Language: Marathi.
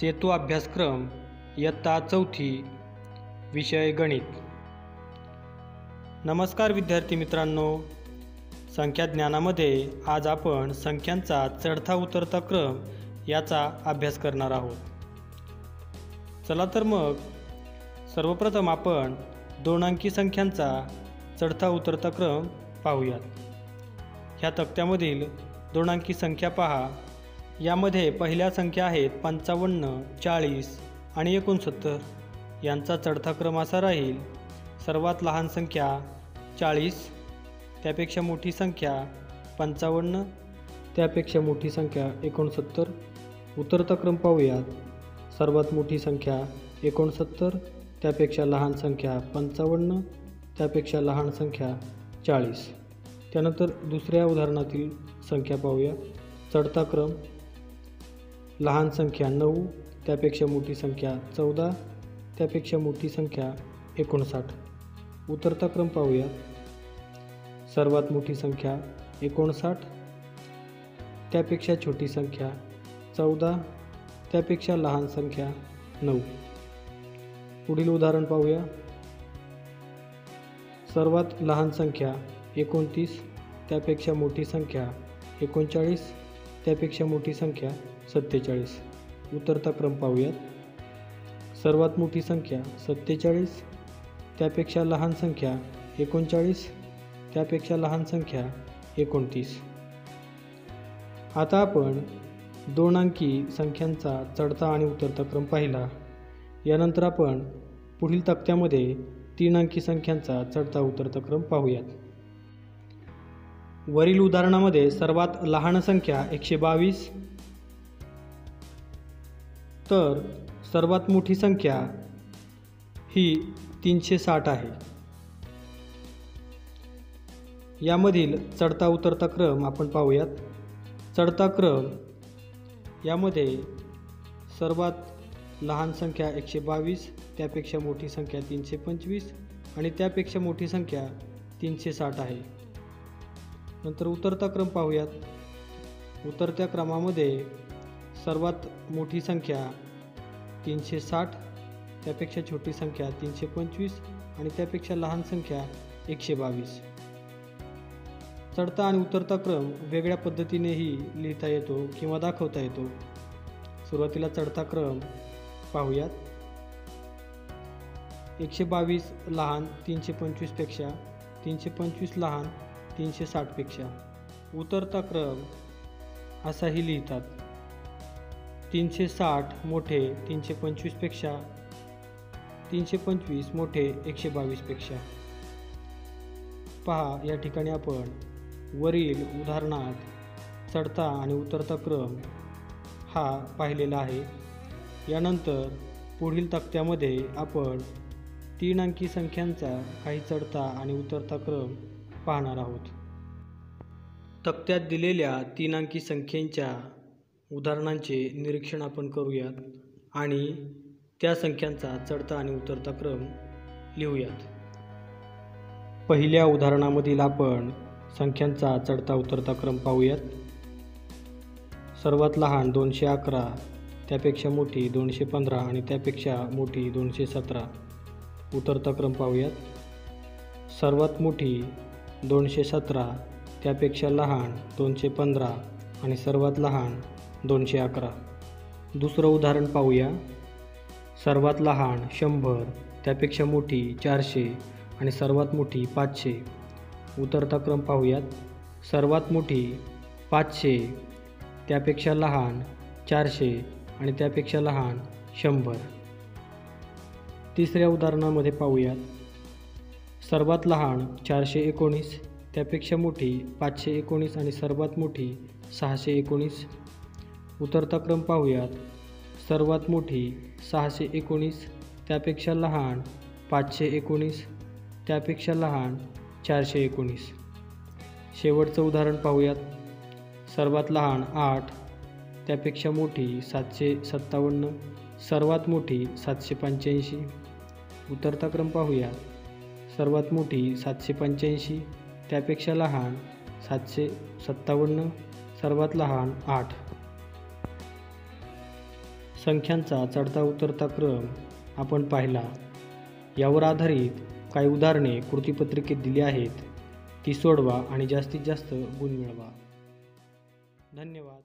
सेतू अभ्यासक्रम इयत्ता 4थी विषय गणित। नमस्कार विद्यार्थी मित्रांनो, संख्या ज्ञानामध्ये आज आपण संख्यांचा चढता उतरता क्रम याचा अभ्यास करणार आहोत। चला तर मग सर्वप्रथम आपण 2 अंकी संख्यांचा चढता उतरता क्रम पाहूयात। ह्या तक्त्यामधील 2 अंकी संख्या पहा। यामध्ये पहिल्या संख्या आहेत 55, 40 आणि 69। यांचा चढता क्रम असा राहील: सर्वात लहान संख्या 40, त्यापेक्षा मोठी संख्या 55, त्यापेक्षा मोठी संख्या 69। उतरता क्रम पाहूयात: सर्वात मोठी संख्या 69, त्यापेक्षा लहान संख्या 55, त्यापेक्षा लहान संख्या 40। त्यानंतर दुसऱ्या उदाहरणातील संख्या पाहूया। चढता क्रम: लहान संख्या 9, त्यापेक्षा मोठी संख्या 14, त्यापेक्षा मोठी संख्या 59। उतरता क्रम पाहूया। सर्वात मोठी संख्या 59, त्यापेक्षा छोटी संख्या 14, त्यापेक्षा लहान संख्या 9। पुढील उदाहरण पाहूया। सर्वात लहान संख्या 29, त्यापेक्षा मोठी संख्या 39, त्यापेक्षा मोठी संख्या 47। उतरता क्रम पाहूयात। सर्वात मोठी संख्या 47, त्यापेक्षा लहान संख्या 39, त्यापेक्षा लहान संख्या 29। आता आपण 2 अंकी संख्यांचा चढता आणि उतरता क्रम पाहिला। यानंतर आपण पुढील तक्त्यामध्ये 3 अंकी संख्यांचा चढता उतरता क्रम पाहूयात। वरील उदाहरणामध्ये सर्वात लहान संख्या 122, तर सर्वात मोठी संख्या ही 360 आहे। यामधील चढता उतरता क्रम आपण पाहूयात। चढता क्रम: यामध्ये सर्वात लहान संख्या 122, त्यापेक्षा मोठी संख्या 325 आणि त्यापेक्षा मोठी संख्या 360 आहे। नंतर उतरता क्रम पाहूयात। उतरत्या क्रमामध्ये सर्वात मोठी संख्या 360, त्यापेक्षा छोटी संख्या 325 आणि त्यापेक्षा लहान संख्या 122। चढता आणि उतरता क्रम वेगळ्या पद्धतीनेही लिहिता येतो किंवा दाखवता येतो। सुरुवातीला चढता क्रम पाहूयात। 122 लहान 325 पेक्षा, 325 लहान 360 पेक्षा। उतरता क्रम असाही लिहितात: 360 मोठे 325 पेक्षा, 325 मोठे 122 पेक्षा। पहा, या ठिकाणी आपण वरील उदाहरणात चढता आणि उतरता क्रम हा पाहिलेला आहे। यानंतर पुढील तक्त्यामध्ये आपण 3 अंकी संख्यांचा काही चढता आणि उतरता क्रम पाहणार आहोत। तक्त्यात दिलेल्या 3 अंकी संख्येच्या उदाहरणांचे निरीक्षण आपण करूयात आणि त्या संख्यांचा चढता आणि उतरता क्रम लिहूयात। पहिल्या उदाहरणामधील आपण संख्यांचा चढता उतरता क्रम पाहूयात। सर्वात लहान 211, त्यापेक्षा मोठी 215 आणि त्यापेक्षा मोठी 217। उतरता क्रम पाहूयात। सर्वात मोठी 217, त्यापेक्षा लहान 215 आणि सर्वात लहान 211। दुसरं उदाहरण पाहूया। सर्वात लहान 100, त्यापेक्षा मोठी 400 आणि सर्वात मोठी 500। उतरता क्रम पाहूयात। सर्वात मोठी 500, त्यापेक्षा लहान 400 आणि त्यापेक्षा लहान 100। तिसऱ्या उदाहरणामध्ये पाहूयात। सर्वात लहान 419, त्यापेक्षा मोठी 519 आणि सर्वात मोठी 619। उतरता क्रम पाहूयात। सर्वात मोठी 619, त्यापेक्षा लहान 519, त्यापेक्षा लहान 419। शेवटचं उदाहरण पाहूयात। सर्वात लहान 8, त्यापेक्षा मोठी 757, सर्वात मोठी 785। उतरता क्रम पाहूया। सर्वात मोठी 785, त्यापेक्षा लहान 757, सर्वात लहान 8। संख्यांचा चढता उतरता क्रम आपण पाहिला. यावर आधारित काही उदाहरणे कृतीपत्रिकेत दिली आहेत. ती सोडवा आणि जास्तीत जास्त गुण मिळवा. धन्यवाद.